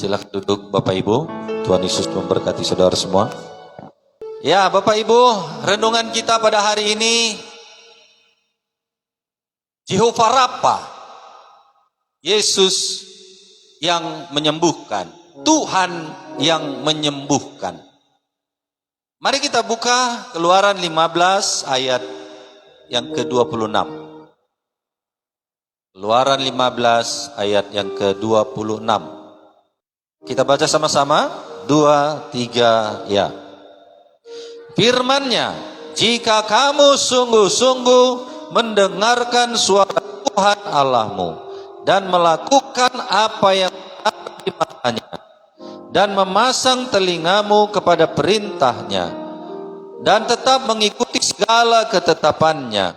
Silakan duduk Bapak Ibu. Tuhan Yesus memberkati saudara semua. Ya Bapak Ibu, renungan kita pada hari ini Jehovah Rafa, Yesus yang menyembuhkan, Tuhan yang menyembuhkan. Mari kita buka Keluaran 15 ayat yang ke-26. Keluaran 15 ayat yang ke-26. Kita baca sama-sama, 2, 3, ya. Firman-Nya, jika kamu sungguh-sungguh mendengarkan suara Tuhan Allahmu dan melakukan apa yang benar di matanya dan memasang telingamu kepada perintahnya dan tetap mengikuti segala ketetapannya,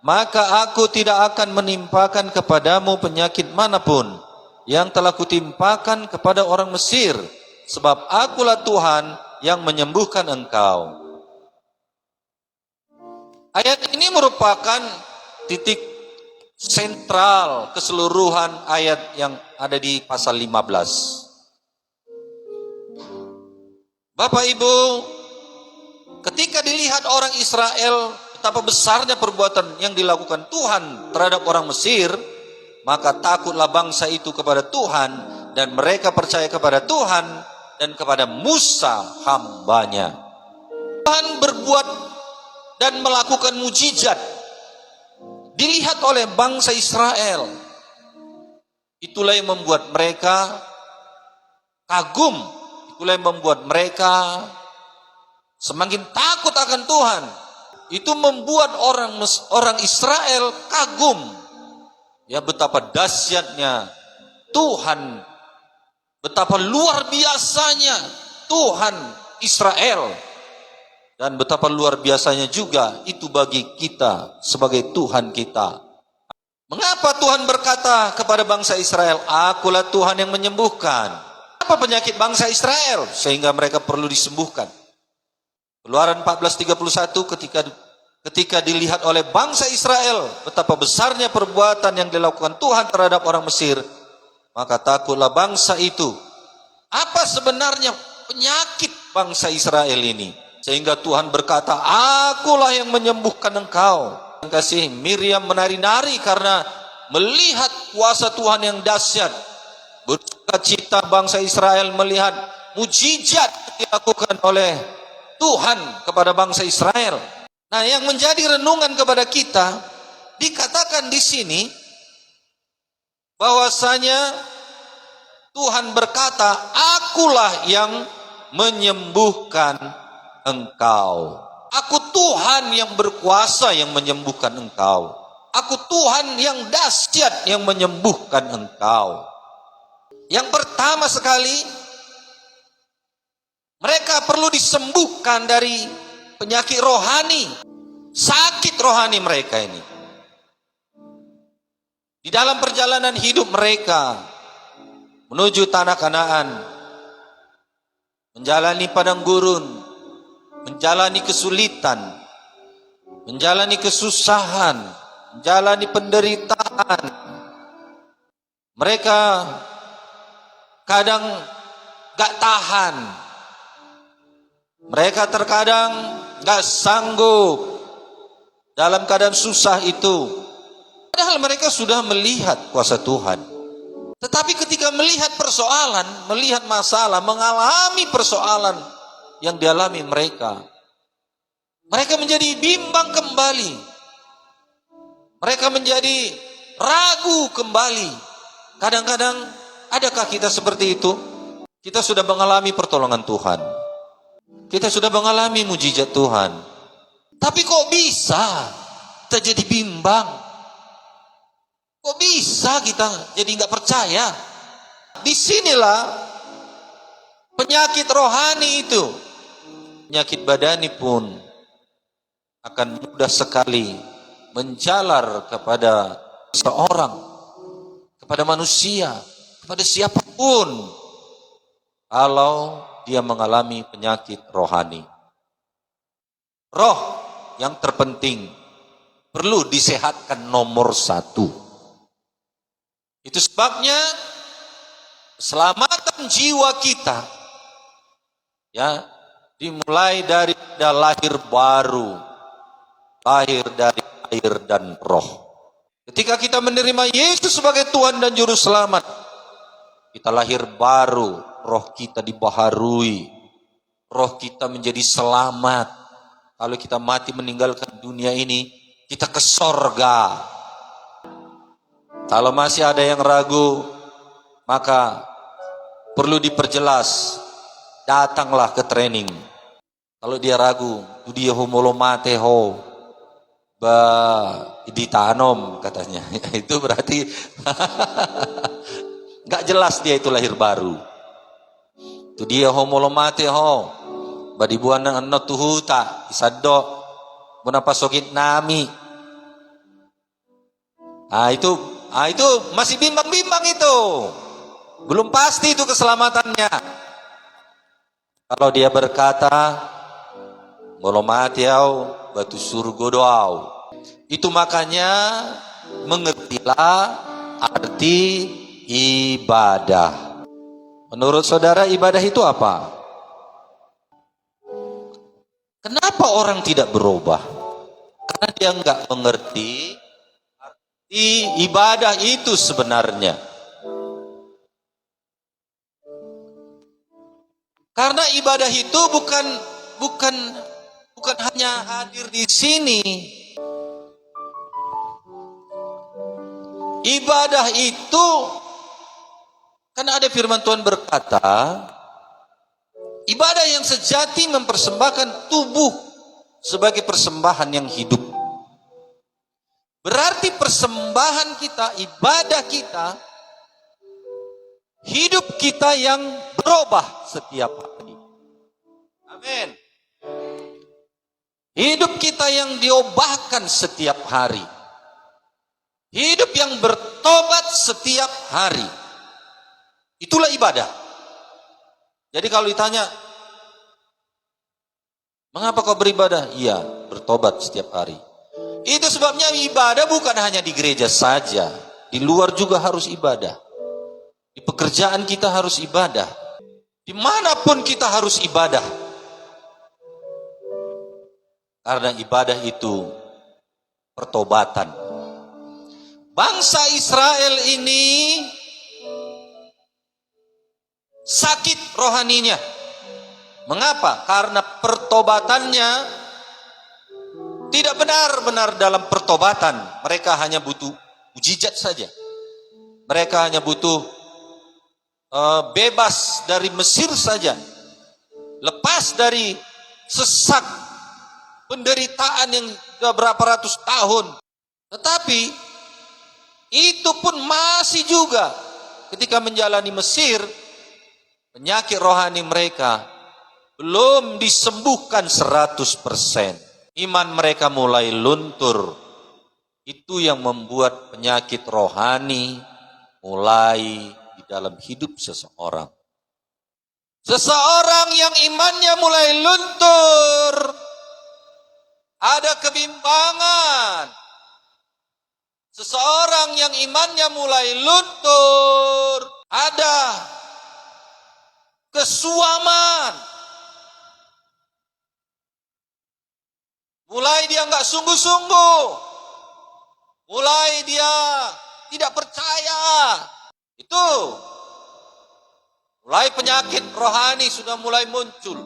maka aku tidak akan menimpakan kepadamu penyakit manapun yang telah kutimpakan kepada orang Mesir, sebab akulah Tuhan yang menyembuhkan engkau. Ayat ini merupakan titik sentral keseluruhan ayat yang ada di pasal 15. Bapak Ibu, ketika dilihat orang Israel betapa besarnya perbuatan yang dilakukan Tuhan terhadap orang Mesir, maka takutlah bangsa itu kepada Tuhan, dan mereka percaya kepada Tuhan dan kepada Musa hambanya. Tuhan berbuat dan melakukan mujizat dilihat oleh bangsa Israel. Itulah yang membuat mereka kagum, itulah yang membuat mereka semakin takut akan Tuhan. Itu membuat orang Israel kagum. Ya, betapa dahsyatnya Tuhan, betapa luar biasanya Tuhan Israel, dan betapa luar biasanya juga itu bagi kita sebagai Tuhan kita. Mengapa Tuhan berkata kepada bangsa Israel, akulah Tuhan yang menyembuhkan? Apa penyakit bangsa Israel sehingga mereka perlu disembuhkan? Keluaran 14:31, ketika dilihat oleh bangsa Israel betapa besarnya perbuatan yang dilakukan Tuhan terhadap orang Mesir, maka takutlah bangsa itu. Apa sebenarnya penyakit bangsa Israel ini? Sehingga Tuhan berkata, akulah yang menyembuhkan engkau. Kasih Miriam menari-nari karena melihat kuasa Tuhan yang dahsyat. Bersukacita bangsa Israel melihat mujizat dilakukan oleh Tuhan kepada bangsa Israel. Nah, yang menjadi renungan kepada kita, dikatakan di sini bahwasanya Tuhan berkata, akulah yang menyembuhkan engkau. Aku Tuhan yang berkuasa yang menyembuhkan engkau. Aku Tuhan yang dahsyat yang menyembuhkan engkau. Yang pertama sekali, mereka perlu disembuhkan dari penyakit rohani, sakit rohani mereka ini. Di dalam perjalanan hidup mereka menuju tanah Kanaan, menjalani padang gurun, menjalani kesulitan, menjalani kesusahan, menjalani penderitaan. Mereka kadang gak tahan. Mereka terkadang gak sanggup dalam keadaan susah itu. Padahal mereka sudah melihat kuasa Tuhan. Tetapi ketika melihat persoalan, melihat masalah, mengalami persoalan yang dialami mereka, mereka menjadi bimbang kembali. Mereka menjadi ragu kembali. Kadang-kadang, adakah kita seperti itu? Kita sudah mengalami pertolongan Tuhan, kita sudah mengalami mujizat Tuhan, tapi kok bisa kita jadi bimbang? Kok bisa kita jadi nggak percaya? Disinilah penyakit rohani itu, penyakit badani pun akan mudah sekali menjalar kepada seorang, kepada manusia, kepada siapapun, kalau dia mengalami penyakit rohani. Roh yang terpenting perlu disehatkan nomor 1. Itu sebabnya Keselamatan jiwa kita ya dimulai dari lahir baru, lahir dari air dan roh. Ketika kita menerima Yesus sebagai Tuhan dan Juru Selamat, kita lahir baru, roh kita dibaharui, roh kita menjadi selamat. Kalau kita mati meninggalkan dunia ini, kita ke sorga. Kalau masih ada yang ragu, maka perlu diperjelas. Datanglah ke training. Kalau dia ragu, dia homolomate ho, ba ditanom katanya. Itu berarti nggak jelas dia itu lahir baru. Itu dia homolomate ho, ba dibuan ng ano tuhuta, isaddo, muna pasokit nami. Itu masih bimbang-bimbang itu. Belum pasti itu keselamatannya. Kalau dia berkata, ngolomatiau, batu surga doau. Itu makanya mengertilah arti ibadah. Menurut saudara ibadah itu apa? Kenapa orang tidak berubah? Karena dia enggak mengerti arti ibadah itu sebenarnya. Karena ibadah itu bukan hanya hadir di sini. Ibadah itu karena ada firman Tuhan berkata, ibadah yang sejati mempersembahkan tubuh sebagai persembahan yang hidup. Berarti persembahan kita, ibadah kita, hidup kita yang berubah setiap hari. Amin. Hidup kita yang diubahkan setiap hari. Hidup yang bertobat setiap hari. Itulah ibadah. Jadi kalau ditanya, mengapa kau beribadah? Iya, bertobat setiap hari. Itu sebabnya ibadah bukan hanya di gereja saja. Di luar juga harus ibadah. Di pekerjaan kita harus ibadah. Dimanapun kita harus ibadah. Karena ibadah itu pertobatan. Bangsa Israel ini sakit rohaninya. Mengapa? Karena pertobatannya tidak benar-benar dalam pertobatan. Mereka hanya butuh mujizat saja. Mereka hanya butuh bebas dari Mesir saja, lepas dari sesak penderitaan yang sudah berapa ratus tahun. Tetapi itu pun masih juga ketika menjalani Mesir, penyakit rohani mereka belum disembuhkan 100%. Iman mereka mulai luntur. Itu yang membuat penyakit rohani mulai dalam hidup seseorang. Seseorang yang imannya mulai luntur, ada kebimbangan. Seseorang yang imannya mulai luntur, ada kesuaman. Mulai dia enggak sungguh-sungguh. Mulai dia tidak percaya. Itu mulai penyakit rohani sudah mulai muncul.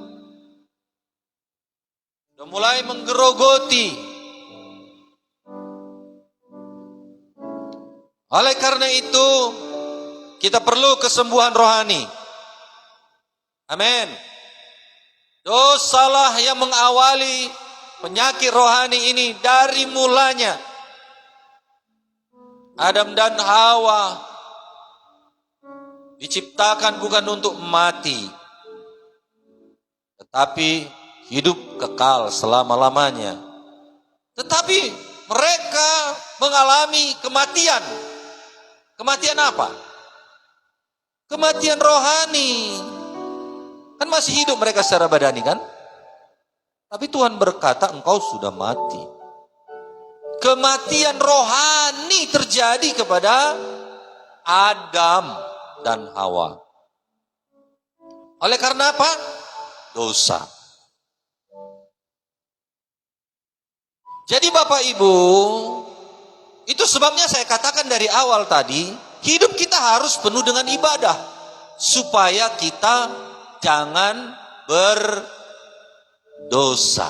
Sudah mulai menggerogoti. Oleh karena itu, kita perlu kesembuhan rohani. Amin. Dosalah yang mengawali penyakit rohani ini dari mulanya. Adam dan Hawa diciptakan bukan untuk mati, tetapi hidup kekal selama-lamanya. Tetapi mereka mengalami kematian. Kematian apa? Kematian rohani. Kan masih hidup mereka secara badani kan? Tapi Tuhan berkata engkau sudah mati. Kematian rohani terjadi kepada Adam dan Hawa. Oleh karena apa? Dosa. Jadi Bapak Ibu, itu sebabnya saya katakan dari awal tadi, hidup kita harus penuh dengan ibadah. Supaya kita jangan berdosa.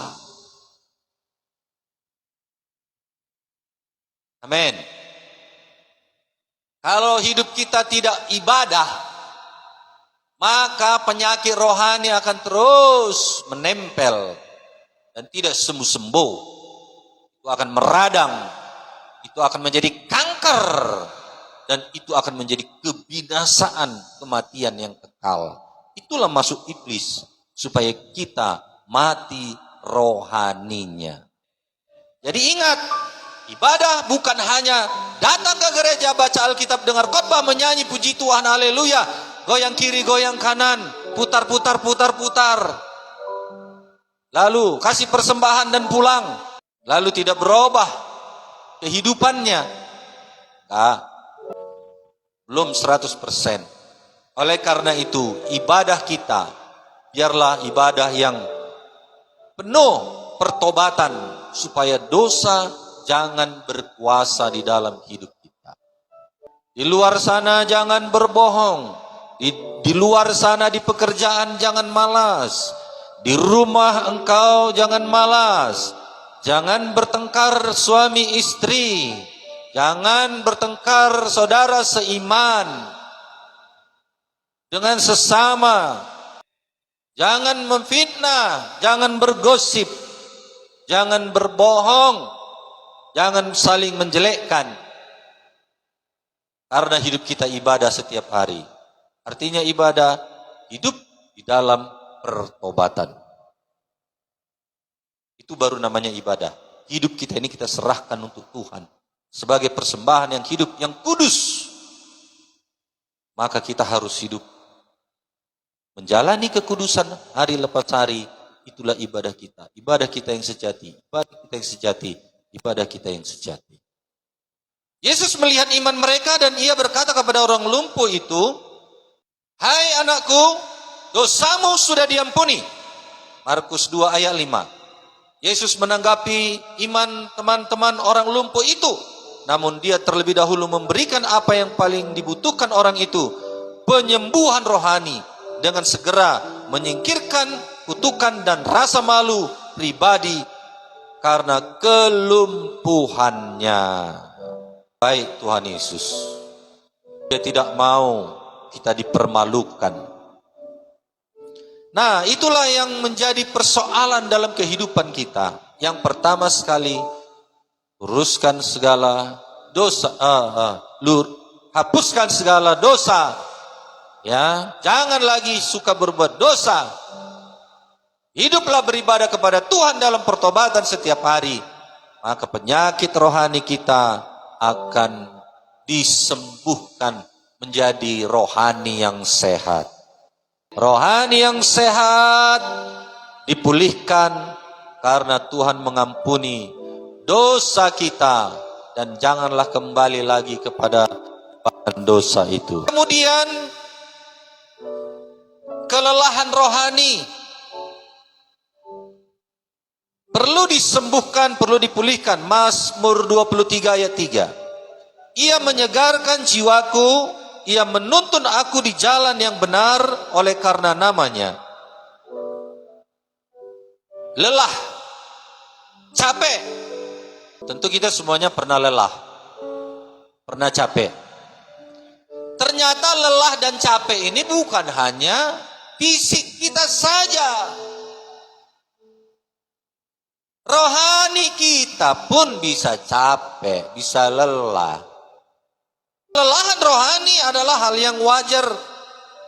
Amin. Kalau hidup kita tidak ibadah, maka penyakit rohani akan terus menempel dan tidak sembuh-sembuh. Itu akan meradang, itu akan menjadi kanker, dan itu akan menjadi kebinasaan, kematian yang kekal. Itulah masuk iblis, supaya kita mati rohaninya. Jadi ingat, ibadah bukan hanya datang ke gereja, baca Alkitab, dengar khotbah, menyanyi puji Tuhan, haleluya, goyang kiri, goyang kanan, putar-putar, putar-putar, lalu kasih persembahan dan pulang, lalu tidak berubah kehidupannya. Nah, belum 100%. Oleh karena itu, ibadah kita biarlah ibadah yang penuh pertobatan, supaya dosa jangan berkuasa di dalam hidup kita. Di luar sana jangan berbohong. Di luar sana di pekerjaan jangan malas. Di rumah engkau jangan malas. Jangan bertengkar suami istri. Jangan bertengkar saudara seiman dengan sesama. Jangan memfitnah, jangan bergosip, jangan berbohong, jangan saling menjelekkan. Karena hidup kita ibadah setiap hari. Artinya ibadah hidup di dalam pertobatan. Itu baru namanya ibadah. Hidup kita ini kita serahkan untuk Tuhan sebagai persembahan yang hidup, yang kudus. Maka kita harus hidup menjalani kekudusan hari lepas hari. Itulah ibadah kita. Ibadah kita yang sejati. Ibadah kita yang sejati. Ibadah kita yang sejati. Yesus melihat iman mereka dan ia berkata kepada orang lumpuh itu, "Hai anakku, dosamu sudah diampuni." Markus 2 ayat 5. Yesus menanggapi iman teman-teman orang lumpuh itu. Namun dia terlebih dahulu memberikan apa yang paling dibutuhkan orang itu, penyembuhan rohani, dengan segera menyingkirkan kutukan dan rasa malu pribadi karena kelumpuhannya. Baik Tuhan Yesus, Dia tidak mau kita dipermalukan. Nah, itulah yang menjadi persoalan dalam kehidupan kita. Yang pertama sekali, uruskan segala dosa, hapuskan segala dosa. Ya, jangan lagi suka berbuat dosa. Hiduplah beribadah kepada Tuhan dalam pertobatan setiap hari. Maka penyakit rohani kita akan disembuhkan menjadi rohani yang sehat. Rohani yang sehat dipulihkan karena Tuhan mengampuni dosa kita, dan janganlah kembali lagi kepada dosa itu. Kemudian kelelahan rohani perlu disembuhkan, perlu dipulihkan. Mazmur 23 ayat 3. Ia menyegarkan jiwaku, ia menuntun aku di jalan yang benar oleh karena namanya. Lelah, capek. Tentu kita semuanya pernah lelah, pernah capek. Ternyata lelah dan capek ini bukan hanya fisik kita saja. Rohani kita pun bisa capek, bisa lelah. Kelelahan rohani adalah hal yang wajar,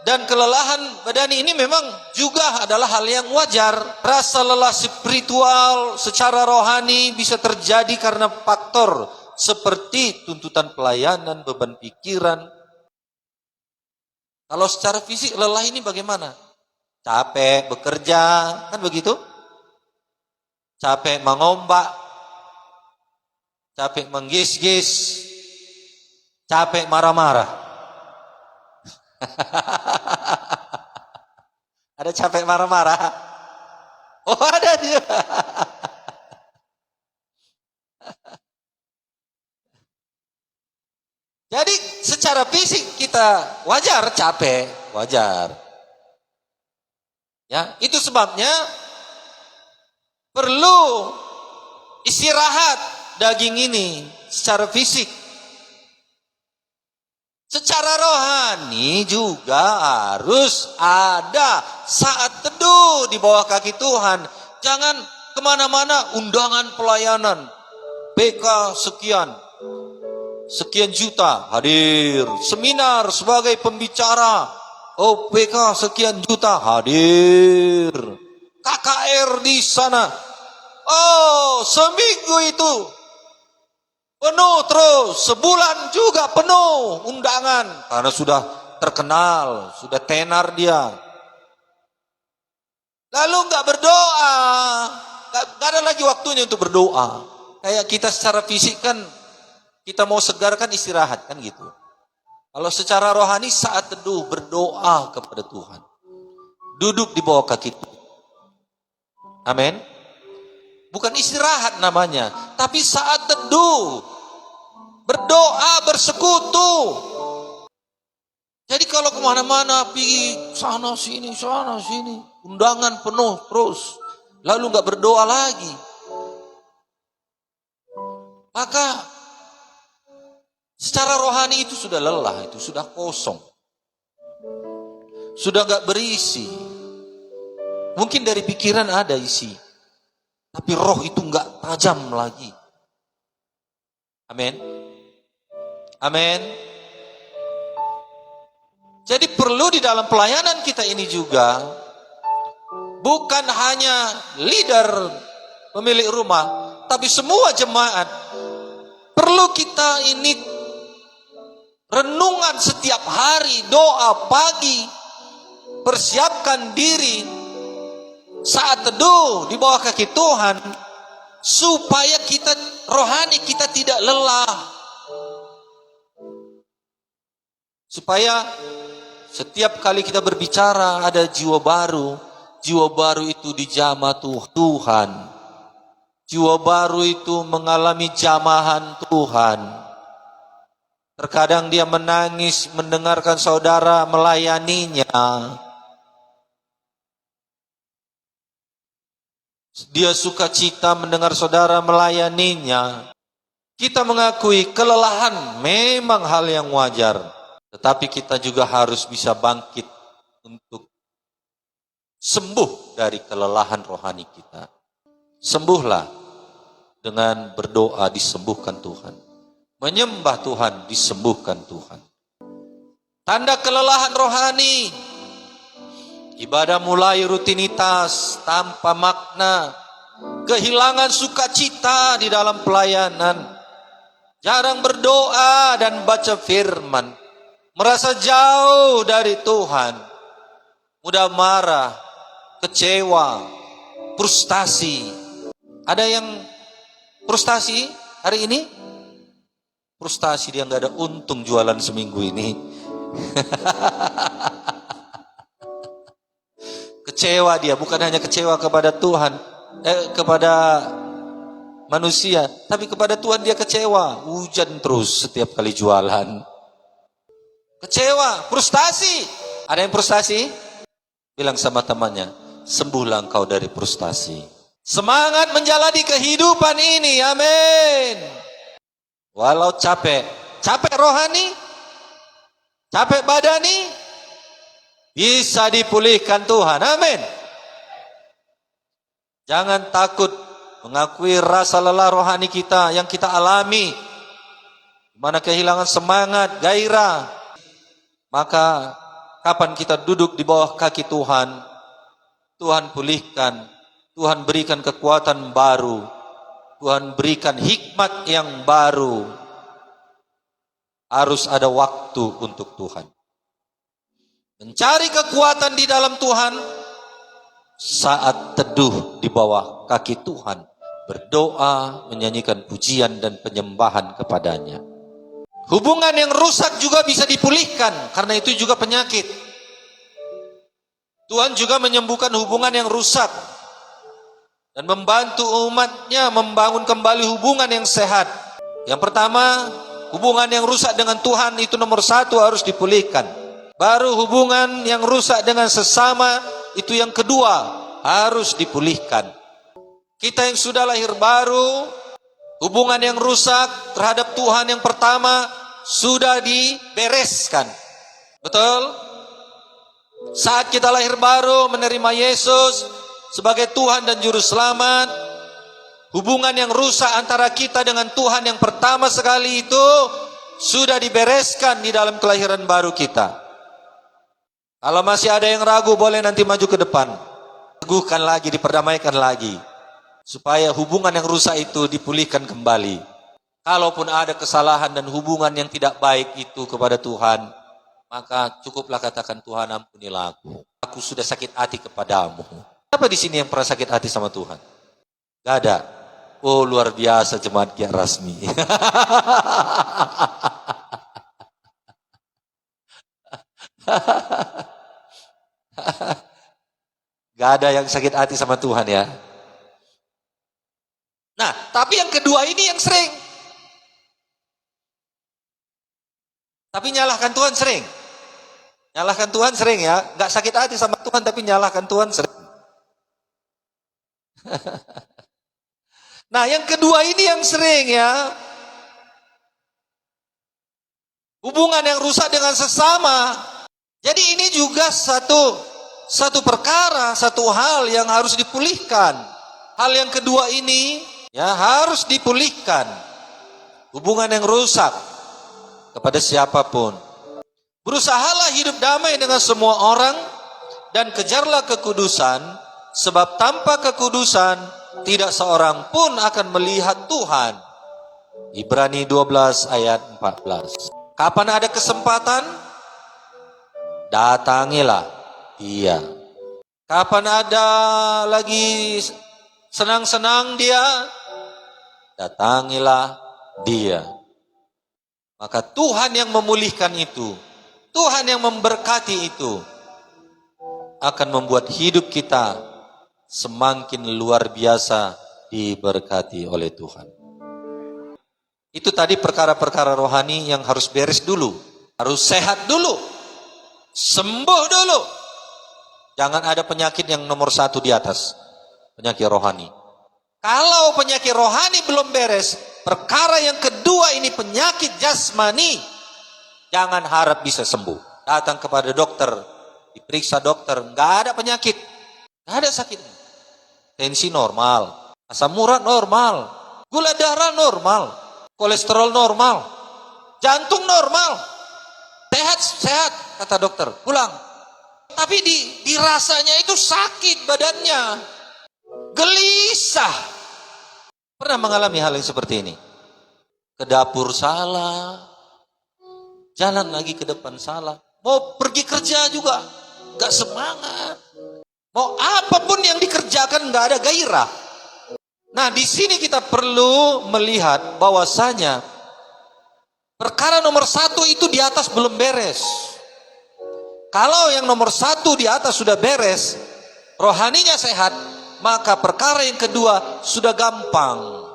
dan kelelahan badani ini memang juga adalah hal yang wajar. Rasa lelah spiritual secara rohani bisa terjadi karena faktor seperti tuntutan pelayanan, beban pikiran. Kalau secara fisik lelah ini bagaimana? Capek bekerja, kan begitu? Capek mengombak, capek menggis-gis, capek marah-marah. Ada capek marah-marah? Oh, ada juga. Jadi secara fisik kita wajar capek, wajar. Ya, itu sebabnya perlu istirahat daging ini secara fisik. Secara rohani juga harus ada saat teduh di bawah kaki Tuhan. Jangan kemana-mana undangan pelayanan. PK sekian juta hadir. Seminar sebagai pembicara. OPK sekian juta hadir. KKR di sana. Oh, seminggu itu penuh terus, sebulan juga penuh undangan. Karena sudah terkenal, sudah tenar dia. Lalu nggak berdoa, nggak ada lagi waktunya untuk berdoa. Kayak kita secara fisik kan, kita mau segar kan istirahat kan gitu. Kalau secara rohani saat teduh berdoa kepada Tuhan. Duduk di bawah kaki Tuhan. Amin. Bukan istirahat namanya, tapi saat teduh, berdoa, bersekutu. Jadi kalau kemana-mana, pergi sana sini, undangan penuh terus, lalu nggak berdoa lagi, maka secara rohani itu sudah lelah, itu sudah kosong, sudah nggak berisi. Mungkin dari pikiran ada isi, tapi roh itu enggak tajam lagi. Amin. Amin. Jadi perlu di dalam pelayanan kita ini juga, bukan hanya leader pemilik rumah, tapi semua jemaat, perlu kita ini renungan setiap hari, doa pagi, persiapkan diri saat teduh di bawah kaki Tuhan, supaya kita rohani kita tidak lelah, supaya setiap kali kita berbicara ada jiwa baru itu dijamah Tuhan, jiwa baru itu mengalami jamahan Tuhan. Terkadang dia menangis mendengarkan saudara melayaninya. Dia sukacita mendengar saudara melayaninya. Kita mengakui kelelahan memang hal yang wajar. Tetapi kita juga harus bisa bangkit untuk sembuh dari kelelahan rohani kita. Sembuhlah dengan berdoa, disembuhkan Tuhan. Menyembah Tuhan, disembuhkan Tuhan. Tanda kelelahan rohani, ibadah mulai rutinitas tanpa makna, kehilangan sukacita di dalam pelayanan, jarang berdoa dan baca firman, merasa jauh dari Tuhan, mudah marah, kecewa, frustasi. Ada yang frustasi hari ini? Frustasi, dia nggak ada untung jualan seminggu ini. Kecewa dia, bukan hanya kecewa kepada Tuhan, kepada manusia, tapi kepada Tuhan dia kecewa. Hujan terus setiap kali jualan. Kecewa, frustasi. Ada yang frustasi? Bilang sama temannya, sembuhlah engkau dari frustasi. Semangat menjalani kehidupan ini, amin. Walau capek rohani, capek badani, bisa dipulihkan Tuhan, amin. Jangan takut mengakui rasa lelah rohani kita yang kita alami, di mana kehilangan semangat, gairah. Maka kapan kita duduk di bawah kaki Tuhan, Tuhan pulihkan, Tuhan berikan kekuatan baru, Tuhan berikan hikmat yang baru. Harus ada waktu untuk Tuhan. Mencari kekuatan di dalam Tuhan saat teduh di bawah kaki Tuhan, berdoa, menyanyikan pujian dan penyembahan kepadanya. Hubungan yang rusak juga bisa dipulihkan, karena itu juga penyakit. Tuhan juga menyembuhkan hubungan yang rusak dan membantu umatnya membangun kembali hubungan yang sehat. Yang pertama, hubungan yang rusak dengan Tuhan itu nomor satu harus dipulihkan. Baru hubungan yang rusak dengan sesama itu yang kedua harus dipulihkan. Kita yang sudah lahir baru, hubungan yang rusak terhadap Tuhan yang pertama sudah dibereskan. Betul? Saat kita lahir baru menerima Yesus sebagai Tuhan dan Juru Selamat, hubungan yang rusak antara kita dengan Tuhan yang pertama sekali itu sudah dibereskan di dalam kelahiran baru kita. Kalau masih ada yang ragu, boleh nanti maju ke depan. Teguhkan lagi, diperdamaikan lagi. Supaya hubungan yang rusak itu dipulihkan kembali. Kalaupun ada kesalahan dan hubungan yang tidak baik itu kepada Tuhan, maka cukuplah katakan, Tuhan ampunilah aku. Aku sudah sakit hati kepadamu. Siapa di sini yang pernah sakit hati sama Tuhan? Gak ada. Oh, luar biasa jemaat Gia Rasmi. Gak ada yang sakit hati sama Tuhan ya. Nah, tapi yang kedua ini yang sering. Tapi nyalahkan Tuhan sering. Nyalahkan Tuhan sering ya. Gak sakit hati sama Tuhan tapi nyalahkan Tuhan sering. Nah, yang kedua ini yang sering ya. Hubungan yang rusak dengan sesama. Jadi ini juga satu perkara, satu hal yang harus dipulihkan. Hal yang kedua ini ya harus dipulihkan. Hubungan yang rusak kepada siapapun. Berusahalah hidup damai dengan semua orang dan kejarlah kekudusan, sebab tanpa kekudusan tidak seorang pun akan melihat Tuhan. Ibrani 12 ayat 14. Kapan ada kesempatan, datangilah dia. Kapan ada lagi senang-senang dia, datangilah dia. Maka Tuhan yang memulihkan itu, Tuhan yang memberkati itu, akan membuat hidup kita semakin luar biasa diberkati oleh Tuhan. Itu tadi perkara-perkara rohani yang harus beres dulu. Harus sehat dulu. Sembuh dulu. Jangan ada penyakit yang nomor satu di atas. Penyakit rohani. Kalau penyakit rohani belum beres, perkara yang kedua ini penyakit jasmani, jangan harap bisa sembuh. Datang kepada dokter, diperiksa dokter, nggak ada penyakit, nggak ada sakit. Tensi normal, asam urat normal, gula darah normal, kolesterol normal, jantung normal, sehat kata dokter, pulang. Tapi dirasanya itu sakit badannya, gelisah. Pernah mengalami hal yang seperti ini? Ke dapur salah, jalan lagi ke depan salah, mau pergi kerja juga gak semangat, mau apapun yang dikerjakan gak ada gairah. Nah, di sini kita perlu melihat bahwasanya perkara nomor satu itu di atas belum beres. Kalau yang nomor satu di atas sudah beres, rohaninya sehat, maka perkara yang kedua sudah gampang.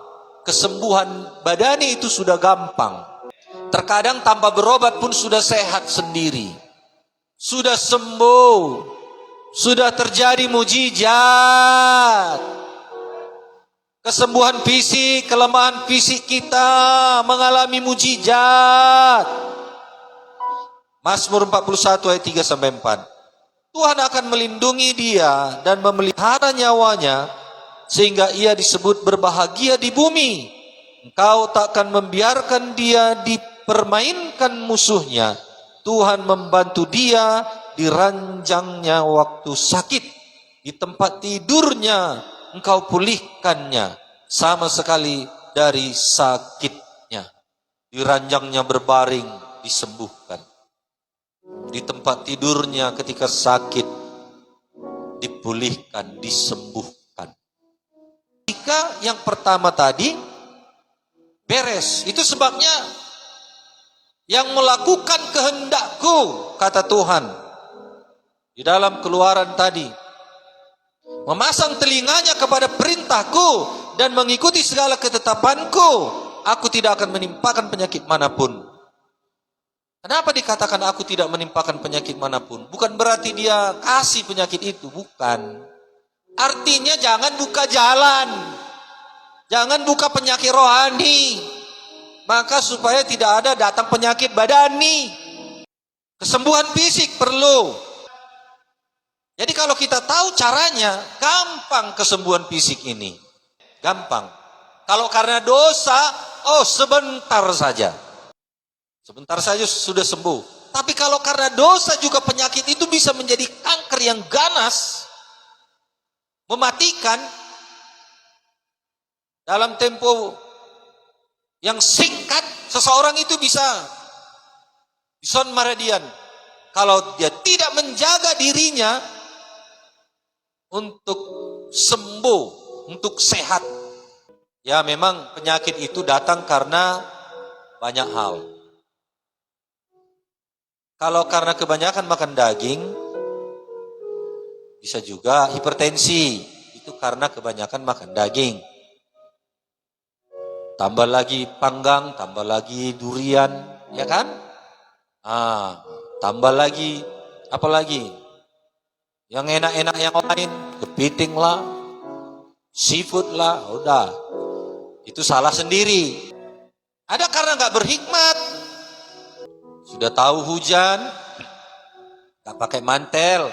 Kesembuhan badani itu sudah gampang. Terkadang tanpa berobat pun sudah sehat sendiri. Sudah sembuh. Sudah terjadi mujizat. Kesembuhan fisik, kelemahan fisik kita mengalami mujizat. Mazmur 41 ayat 3 sampai 4. Tuhan akan melindungi dia dan memelihara nyawanya sehingga ia disebut berbahagia di bumi. Engkau takkan membiarkan dia dipermainkan musuhnya. Tuhan membantu dia di ranjangnya waktu sakit. Di tempat tidurnya engkau pulihkannya sama sekali dari sakitnya. Di ranjangnya berbaring disembuhkan. Di tempat tidurnya ketika sakit dipulihkan, disembuhkan. Jika yang pertama tadi beres, itu sebabnya yang melakukan kehendakku, kata Tuhan, di dalam Keluaran tadi, memasang telinganya kepada perintahku dan mengikuti segala ketetapanku, aku tidak akan menimpakan penyakit manapun. Kenapa dikatakan aku tidak menimpakan penyakit manapun? Bukan berarti dia kasih penyakit itu, bukan. Artinya jangan buka jalan, jangan buka penyakit rohani, maka supaya tidak ada datang penyakit badani. Kesembuhan fisik perlu. Jadi kalau kita tahu caranya, gampang kesembuhan fisik ini. Gampang. Kalau karena dosa, oh sebentar saja. Sebentar saja sudah sembuh. Tapi kalau karena dosa juga penyakit itu bisa menjadi kanker yang ganas, mematikan dalam tempo yang singkat. Seseorang itu bisa bison maradian kalau dia tidak menjaga dirinya untuk sembuh, untuk sehat. Ya memang penyakit itu datang karena banyak hal. Kalau karena kebanyakan makan daging, bisa juga hipertensi. Itu karena kebanyakan makan daging. Tambah lagi panggang, tambah lagi durian, ya kan? Tambah lagi, apa lagi? Yang enak-enak yang lain, kepiting lah, seafood lah, udah. Itu salah sendiri. Ada karena nggak berhikmat. Sudah tahu hujan, nggak pakai mantel,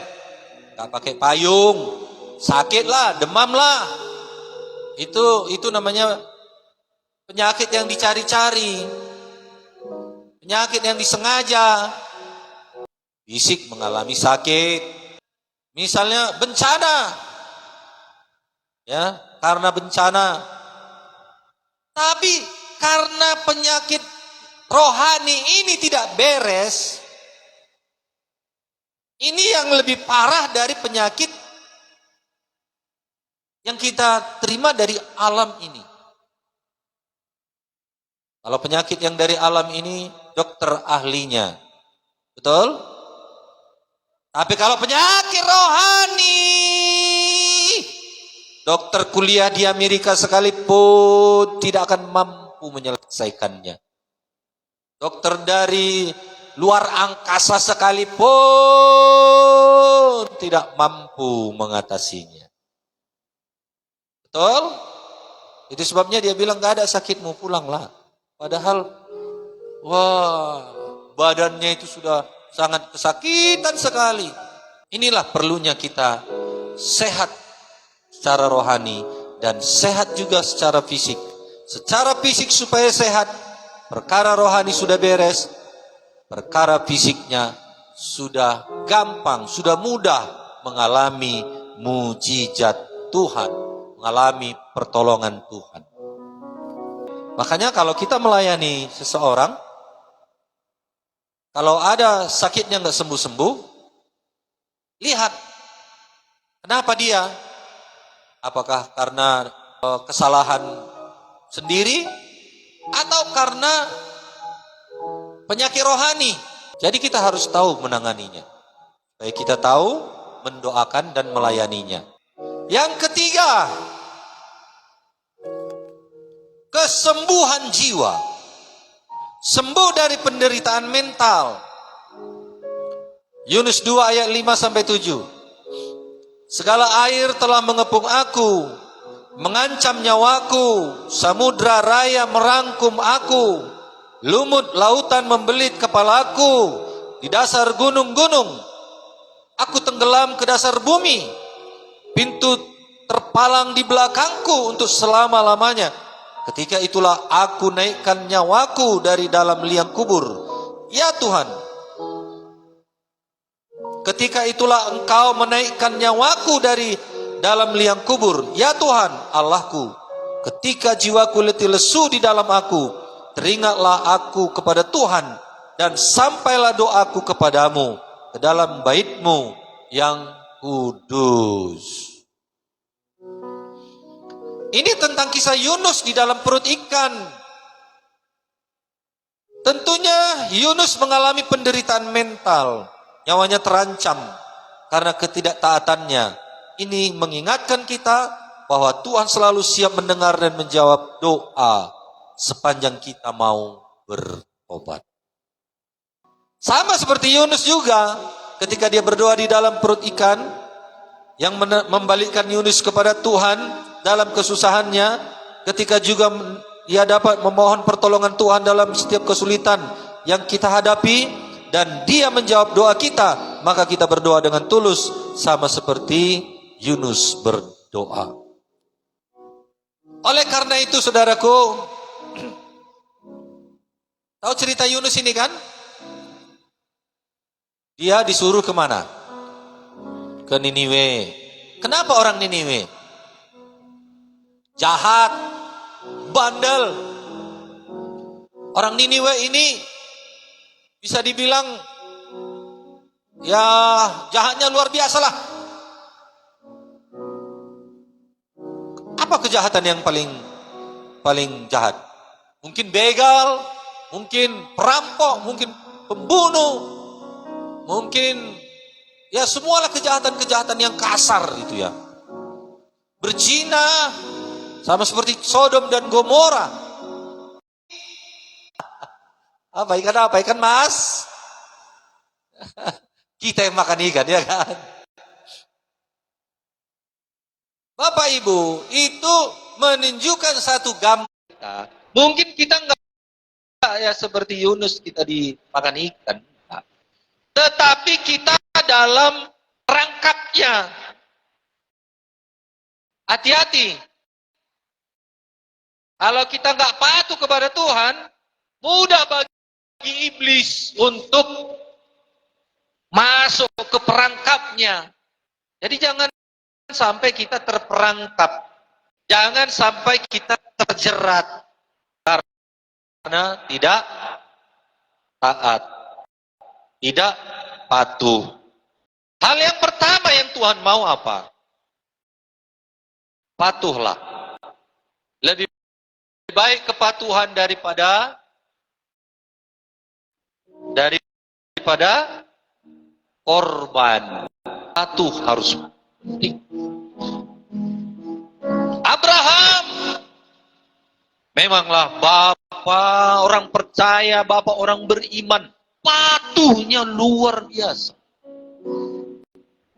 nggak pakai payung, sakit lah, demam lah. Itu namanya penyakit yang dicari-cari, penyakit yang disengaja. Fisik mengalami sakit, misalnya bencana, ya karena bencana. Tapi karena penyakit rohani ini tidak beres, ini yang lebih parah dari penyakit yang kita terima dari alam ini. Kalau penyakit yang dari alam ini, dokter ahlinya, betul? Tapi kalau penyakit rohani, dokter kuliah di Amerika sekalipun tidak akan mampu menyelesaikannya. Dokter dari luar angkasa sekalipun tidak mampu mengatasinya. Betul? Itu sebabnya dia bilang gak ada sakitmu, pulanglah. Padahal, wah, badannya itu sudah sangat kesakitan sekali. Inilah perlunya kita sehat secara rohani dan sehat juga secara fisik. Secara fisik supaya sehat, perkara rohani sudah beres, perkara fisiknya sudah gampang, sudah mudah mengalami mujizat Tuhan, mengalami pertolongan Tuhan. Makanya kalau kita melayani seseorang, kalau ada sakitnya nggak sembuh-sembuh, lihat kenapa dia, apakah karena kesalahan sendiri atau karena penyakit rohani. Jadi kita harus tahu menanganinya. Supaya kita tahu mendoakan dan melayaninya. Yang ketiga, kesembuhan jiwa. Sembuh dari penderitaan mental. Yunus 2 ayat 5-7. Segala air telah mengepung aku, mengancam nyawaku, samudra raya merangkum aku, lumut lautan membelit kepalaku, di dasar gunung-gunung aku tenggelam ke dasar bumi, pintu terpalang di belakangku untuk selama-lamanya. Ketika itulah aku naikkan nyawaku dari dalam liang kubur, ya Tuhan. Ketika itulah engkau menaikkan nyawaku dari dalam liang kubur, ya Tuhan Allahku. Ketika jiwaku letih lesu di dalam aku, teringatlah aku kepada Tuhan, dan sampailah doaku kepadamu ke dalam bait-Mu yang kudus. Ini tentang kisah Yunus di dalam perut ikan. Tentunya Yunus mengalami penderitaan mental, nyawanya terancam. karena ketidaktaatannya. Ini mengingatkan kita bahwa Tuhan selalu siap mendengar dan menjawab doa sepanjang kita mau bertobat. Sama seperti Yunus juga, ketika dia berdoa di dalam perut ikan, yang membalikkan Yunus kepada Tuhan dalam kesusahannya, ketika juga ia dapat memohon pertolongan Tuhan dalam setiap kesulitan yang kita hadapi, dan dia menjawab doa kita, maka kita berdoa dengan tulus, sama seperti Yunus berdoa. Oleh karena itu saudaraku, tahu cerita Yunus ini kan? Dia disuruh kemana? Ke Niniwe. Kenapa orang Niniwe? Jahat, bandel. Orang Niniwe ini bisa dibilang ya jahatnya luar biasa lah. Apa kejahatan yang paling jahat? Mungkin begal, mungkin perampok, mungkin pembunuh, mungkin ya semualah kejahatan-kejahatan yang kasar itu ya. Berzina, sama seperti Sodom dan Gomora. Apa ikan mas? Kita yang makan ikan ya kan. Bapak Ibu, itu menunjukkan satu gambar kita. Mungkin kita enggak ya seperti Yunus kita dimakan ikan. Tetapi kita dalam perangkapnya. Hati-hati. Kalau kita enggak patuh kepada Tuhan, mudah bagi iblis untuk masuk ke perangkapnya. Jadi jangan sampai kita terperangkap. Jangan sampai kita terjerat karena tidak taat, tidak patuh. Hal yang pertama yang Tuhan mau apa? Patuhlah. Lebih baik kepatuhan daripada korban. Patuh harus penting. Abraham memanglah bapak orang percaya, bapak orang beriman, patuhnya luar biasa.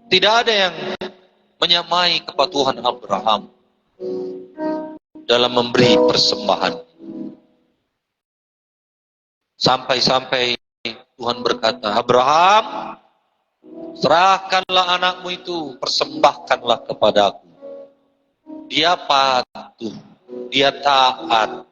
Tidak ada yang menyamai kepatuhan Abraham dalam memberi persembahan. Sampai-sampai Tuhan berkata, Abraham, serahkanlah anakmu itu, persembahkanlah kepadaku. Dia patuh, dia taat,